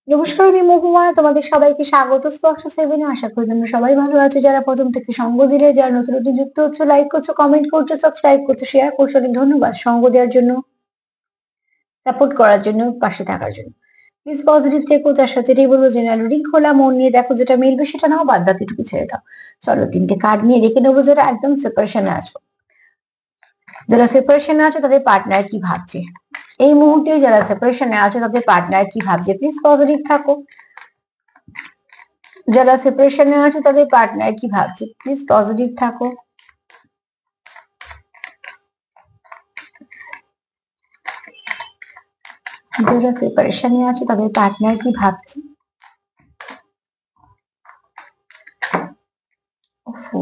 নমস্কার, আমি মহুয়া। তোমাদের সবাইকে স্বাগত স্পর্শ সেভেনে। আশা করি তোমরা সবাই ভালো আছো। যারা প্রথম থেকে সঙ্গ দিলে, যারা নতুন নতুন যুক্ত হচ্ছে, লাইক করছো, কমেন্ট করছো, সাবস্ক্রাইব করছো, শেয়ার করছো, অনেক ধন্যবাদ সঙ্গ দেওয়ার জন্য, সাপোর্ট করার জন্য, পাশে থাকার জন্য। প্লিজ পজিটিভ থেকো। যার সাথে এটাই বলবো, জেনারেল রিডিং খোলা মন নিয়ে দেখো, যেটা মিলবে সেটা নাও, বাদ বাকিটুকু ছেড়ে দাও। চলো, তিনটে কার্ড নিয়ে রেখে নেবো। যারা একদম সেপারেশনে আছো, যারা সেপারেশনে আছো তাদের পার্টনার কি ভাবছে এই মুহূর্তে, যারা সেপারেশনে আছো তাদের পার্টনার কি ভাবছে, প্লিজ পজিটিভ থাকো। যারা সেপারেশনে আছে তাদের পার্টনার কি ভাবছে, প্লিজ পজিটিভ থাকো। যারা সেপারেশনে আছে তাদের পার্টনার কি ভাবছে। ওফো,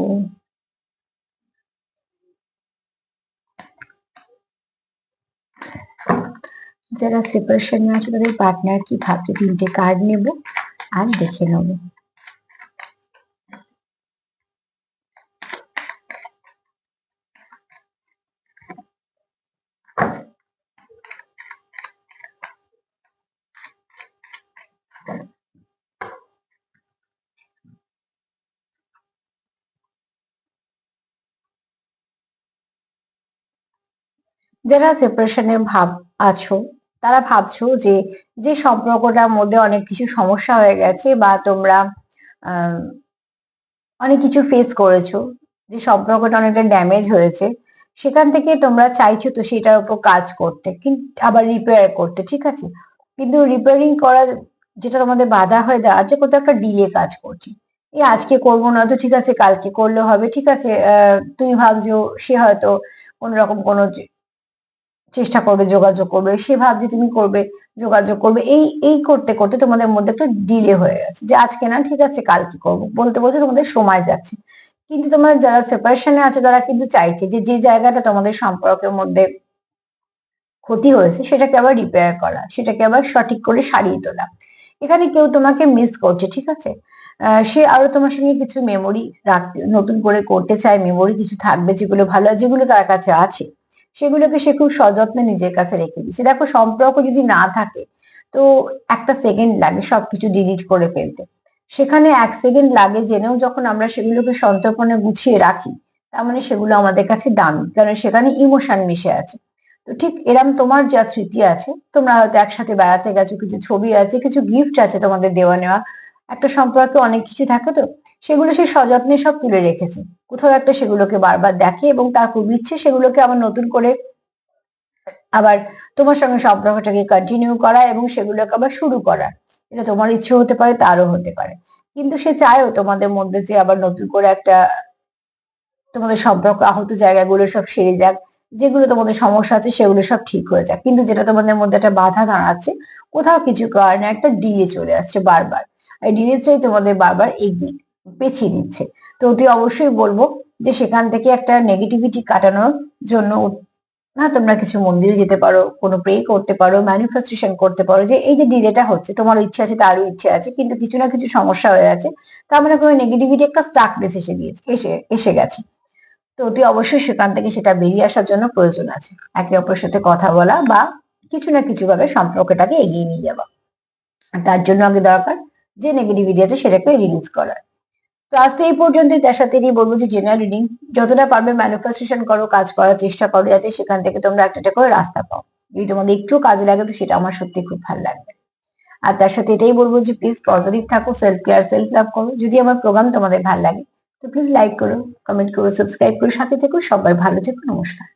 যারা সেপারেশনে আছে তাদের পার্টনার কি ভাবছে, তিনটে কার্ড নেব আর দেখে নেব। যারা সেপারেশনে আছো, তারা ভাবছো যে যে সম্পর্কটার মধ্যে অনেক কিছু সমস্যা হয়ে গেছে, বা তোমরা আহ অনেক কিছু ফেস করেছো, যে সম্পর্কটা অনেকটা ড্যামেজ হয়েছে, সেখান থেকে তোমরা চাইছো তো সেটার উপর কাজ করতে, কিন্তু আবার রিপেয়ার করতে, ঠিক আছে। কিন্তু রিপেয়ারিং করা যেটা তোমাদের বাধা হয়ে দাঁড়াচ্ছে, কোথাও একটা ডিলে কাজ করছে। এই আজকে করবো না তো ঠিক আছে, কালকে করলে হবে, ঠিক আছে। তুমি ভাবছো সে হয়তো কোন রকম কোনো চেষ্টা করবে, যোগাযোগ করবে, সে ভাবছে তুমি করবে, যোগাযোগ করবে, এই এই করতে করতে তোমাদের মধ্যে একটা ডিলে হয়ে গেছে, যে আজকে না, ঠিক আছে কালকে করবো বলতে বলতে তোমাদের সময় যাচ্ছে। কিন্তু তোমার যারা সেপারেশনে আছে তারা কিন্তু চাইছে যে যে জায়গাটা তোমাদের সম্পর্কের মধ্যে ক্ষতি হয়েছে সেটাকে আবার রিপেয়ার করা, সেটাকে আবার সঠিক করে সারিয়ে তোলা। এখানে কেউ তোমাকে মিস করছে, ঠিক আছে। সে আরো তোমার সঙ্গে কিছু মেমোরি রাখতে, নতুন করে করতে চায়, মেমোরি কিছু থাকবে যেগুলো ভালো, যেগুলো তার কাছে আছে সেগুলোকে সে খুব সযত্নে নিজের কাছে রেখে দিচ্ছে। দেখো, সম্পর্ক যদি না থাকে তো একটা সেকেন্ড লাগে সবকিছু ডিলিট করে ফেলতে। সেখানে এক সেকেন্ড লাগে জেনেও যখন আমরা সেগুলোকে সন্তর্পণে গুছিয়ে রাখি, তার মানে সেগুলো আমাদের কাছে দামি, কারণ সেখানে ইমোশন মিশে আছে। তো ঠিক এরম তোমার যা স্মৃতি আছে, তোমরা হয়তো একসাথে বেড়াতে গেছো, কিছু ছবি আছে, কিছু গিফট আছে তোমাদের দেওয়া নেওয়া, একটা সম্পর্কে অনেক কিছু থাকে তো, সেগুলো সে সযত্নে সব তুলে রেখেছে। কোথাও একটা সেগুলোকে বারবার দেখে এবং তার খুব ইচ্ছে সেগুলোকে আবার নতুন করে আবার তোমার সঙ্গে সম্পর্কটাকে কন্টিনিউ করা এবং সেগুলোকে আবার শুরু করা। এটা তোমার ইচ্ছে হতে পারে, তারও হতে পারে। কিন্তু সে চায়ও তোমাদের মধ্যে যে আবার নতুন করে একটা, তোমাদের সম্পর্ক আহত জায়গাগুলো সব সেরে যাক, যেগুলো তোমাদের সমস্যা আছে সেগুলো সব ঠিক হয়ে যাক। কিন্তু যেটা তোমাদের মধ্যে একটা বাধা দাঁড়াচ্ছে, কোথাও কিছু কারণে একটা ডিলে চলে আসছে বারবার, এই ডিলেটাই তোমাদের বারবার এগিয়ে পেছিয়ে দিচ্ছে। তো অতি অবশ্যই বলবো যে সেখান থেকে একটা নেগেটিভিটি কাটানোর জন্য না, তোমরা কিছু মন্দিরে যেতে পারো, কোনো প্রে করতে পারো, ম্যানিফেস্টেশন করতে পারো, যে এই যে ডিলেটা হচ্ছে, তোমারও ইচ্ছে আছে তারও ইচ্ছে আছে, কিন্তু কিছু না কিছু সমস্যা হয়ে আছে, তার মানে কোনো নেগেটিভিটি একটা স্টাকনেস এসে দিয়েছে, এসে এসে গেছে। তো অতি অবশ্যই সেখান থেকে সেটা বেরিয়ে আসার জন্য প্রয়োজন আছে একে অপরের সাথে কথা বলা, বা কিছু না কিছু ভাবে সম্পর্কটাকে এগিয়ে নিয়ে যাওয়া। আর তার জন্য আগে দরকার যে নেগেটিভিটি আছে সেটাকে রিলিজ করার। তো আজ তো এই পর্যন্তই। তার সাথে এটাই বলবো যে জেনারেল রিডিং যতটা পারবে ম্যানিফেস্টেশন করো, কাজ করার চেষ্টা করো, যাতে সেখান থেকে তোমরা একটা একটা করে রাস্তা পাও। যদি তোমাদের একটু কাজে লাগে তো সেটা আমার সত্যি খুব ভালো লাগবে। আর তার সাথে এটাই বলবো যে প্লিজ পজিটিভ থাকো, সেলফ কেয়ার, সেলফ লাভ করো। যদি আমার প্রোগ্রাম তোমাদের ভালো লাগে তো প্লিজ লাইক করো, কমেন্ট করো, সাবস্ক্রাইব করো, সাথে থেকো। সবাই ভালো থেকো। নমস্কার।